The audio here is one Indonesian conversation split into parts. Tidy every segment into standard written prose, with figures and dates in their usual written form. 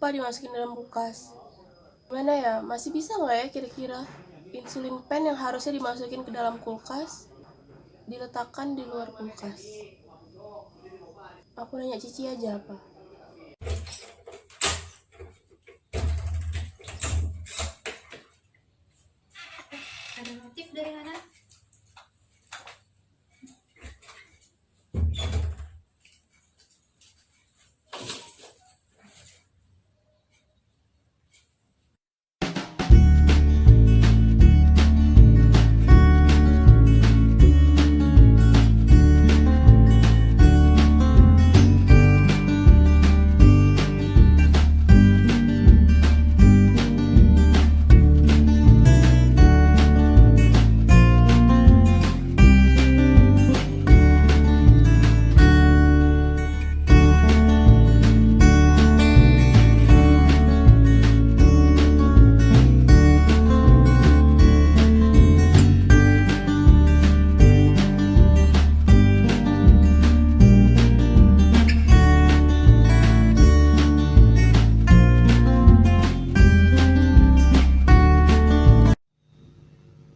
lupa dimasukin dalam kulkas. Gimana ya, masih bisa nggak ya kira-kira insulin pen yang harusnya dimasukin ke dalam kulkas diletakkan di luar kulkas? Aku nanya Cici aja apa? Ada notif dari mana?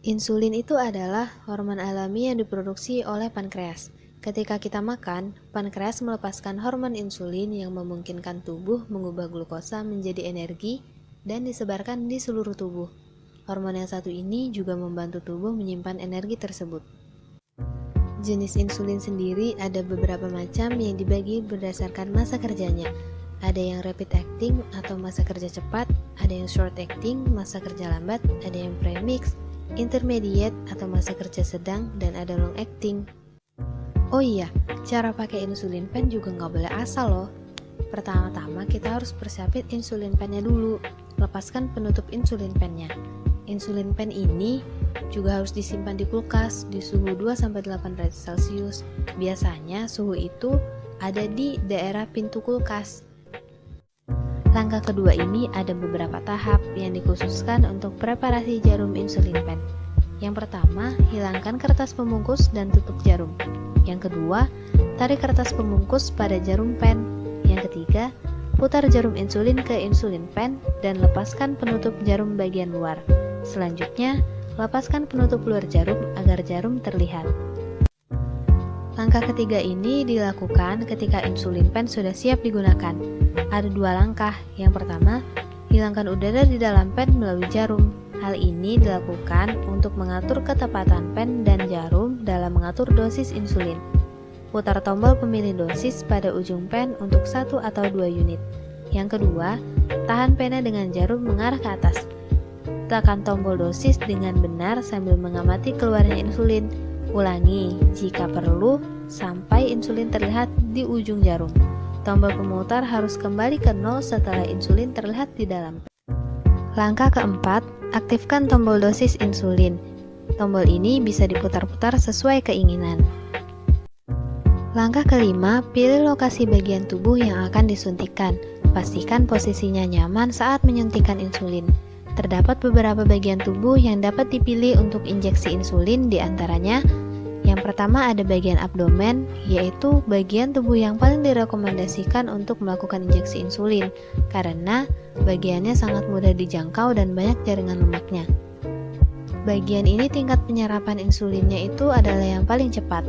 Insulin itu adalah hormon alami yang diproduksi oleh pankreas. Ketika kita makan, pankreas melepaskan hormon insulin yang memungkinkan tubuh mengubah glukosa menjadi energi dan disebarkan di seluruh tubuh. Hormon yang satu ini juga membantu tubuh menyimpan energi tersebut. Jenis insulin sendiri ada beberapa macam yang dibagi berdasarkan masa kerjanya. Ada yang rapid acting atau masa kerja cepat, ada yang short acting, masa kerja lambat, ada yang premix, intermediate atau masa kerja sedang, dan ada long acting. Oh iya, cara pakai insulin pen juga nggak boleh asal loh. Pertama-tama kita harus persiapin insulin pennya dulu. Lepaskan penutup insulin pennya. Insulin pen ini juga harus disimpan di kulkas di suhu 2-8 derajat Celcius. Biasanya suhu itu ada di daerah pintu kulkas. Langkah kedua ini ada beberapa tahap yang dikhususkan untuk preparasi jarum insulin pen. Yang pertama, hilangkan kertas pembungkus dan tutup jarum. Yang kedua, tarik kertas pembungkus pada jarum pen. Yang ketiga, putar jarum insulin ke insulin pen dan lepaskan penutup jarum bagian luar. Selanjutnya, lepaskan penutup luar jarum agar jarum terlihat. Langkah ketiga ini dilakukan ketika insulin pen sudah siap digunakan. Ada dua langkah. Yang pertama, hilangkan udara di dalam pen melalui jarum. Hal ini dilakukan untuk mengatur ketepatan pen dan jarum dalam mengatur dosis insulin. Putar tombol pemilih dosis pada ujung pen untuk 1 atau 2 unit. Yang kedua, tahan pena dengan jarum mengarah ke atas. Tekan tombol dosis dengan benar sambil mengamati keluarnya insulin. Ulangi jika perlu sampai insulin terlihat di ujung jarum. Tombol pemutar harus kembali ke 0 setelah insulin terlihat di dalam. Langkah keempat, aktifkan tombol dosis insulin. Tombol ini bisa diputar-putar sesuai keinginan. Langkah kelima, pilih lokasi bagian tubuh yang akan disuntikan. Pastikan posisinya nyaman saat menyuntikkan insulin. Terdapat beberapa bagian tubuh yang dapat dipilih untuk injeksi insulin, di antaranya yang pertama ada bagian abdomen, yaitu bagian tubuh yang paling direkomendasikan untuk melakukan injeksi insulin karena bagiannya sangat mudah dijangkau dan banyak jaringan lemaknya. Bagian ini tingkat penyerapan insulinnya itu adalah yang paling cepat.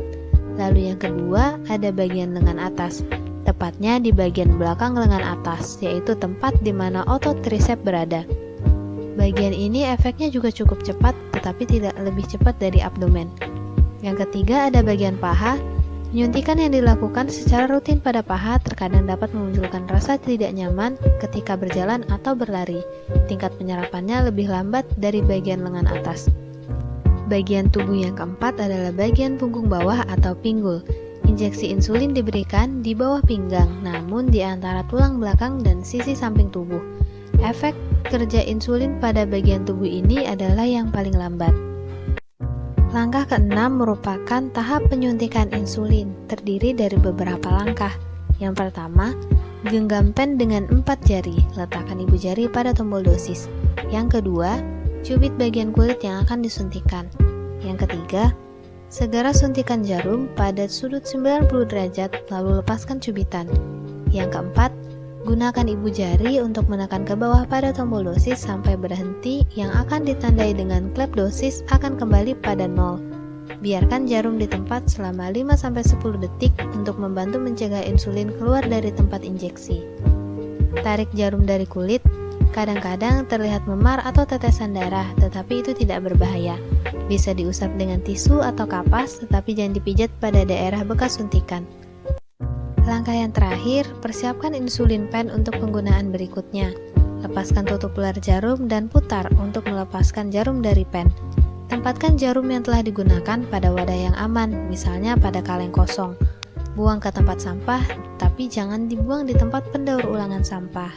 Lalu yang kedua ada bagian lengan atas, tepatnya di bagian belakang lengan atas, yaitu tempat di mana otot tricep berada. Bagian ini efeknya juga cukup cepat, tetapi tidak lebih cepat dari abdomen. Yang ketiga ada bagian paha. Penyuntikan yang dilakukan secara rutin pada paha terkadang dapat memunculkan rasa tidak nyaman ketika berjalan atau berlari. Tingkat penyerapannya lebih lambat dari bagian lengan atas. Bagian tubuh yang keempat adalah bagian punggung bawah atau pinggul. Injeksi insulin diberikan di bawah pinggang, namun di antara tulang belakang dan sisi samping tubuh. Efek kerja insulin pada bagian tubuh ini adalah yang paling lambat. Langkah keenam merupakan tahap penyuntikan insulin, terdiri dari beberapa langkah. Yang pertama, genggam pen dengan 4 jari, letakkan ibu jari pada tombol dosis. Yang kedua, cubit bagian kulit yang akan disuntikan. Yang ketiga, segera suntikan jarum pada sudut 90 derajat lalu lepaskan cubitan. Yang keempat, Gunakan ibu jari untuk menekan ke bawah pada tombol dosis sampai berhenti yang akan ditandai dengan klep dosis akan kembali pada 0. Biarkan jarum di tempat selama 5-10 detik untuk membantu mencegah insulin keluar dari tempat injeksi. Tarik jarum dari kulit. Kadang-kadang terlihat memar atau tetesan darah, tetapi itu tidak berbahaya. Bisa diusap dengan tisu atau kapas, tetapi jangan dipijat pada daerah bekas suntikan. Langkah yang terakhir, persiapkan insulin pen untuk penggunaan berikutnya. Lepaskan tutup luar jarum dan putar untuk melepaskan jarum dari pen. Tempatkan jarum yang telah digunakan pada wadah yang aman, misalnya pada kaleng kosong. Buang ke tempat sampah, tapi jangan dibuang di tempat pendaur ulangan sampah.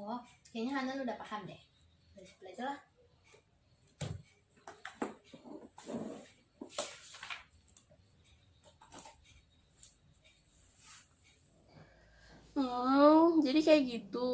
Oh, kayaknya Hanan udah paham deh. Belajar lah. Jadi kayak gitu.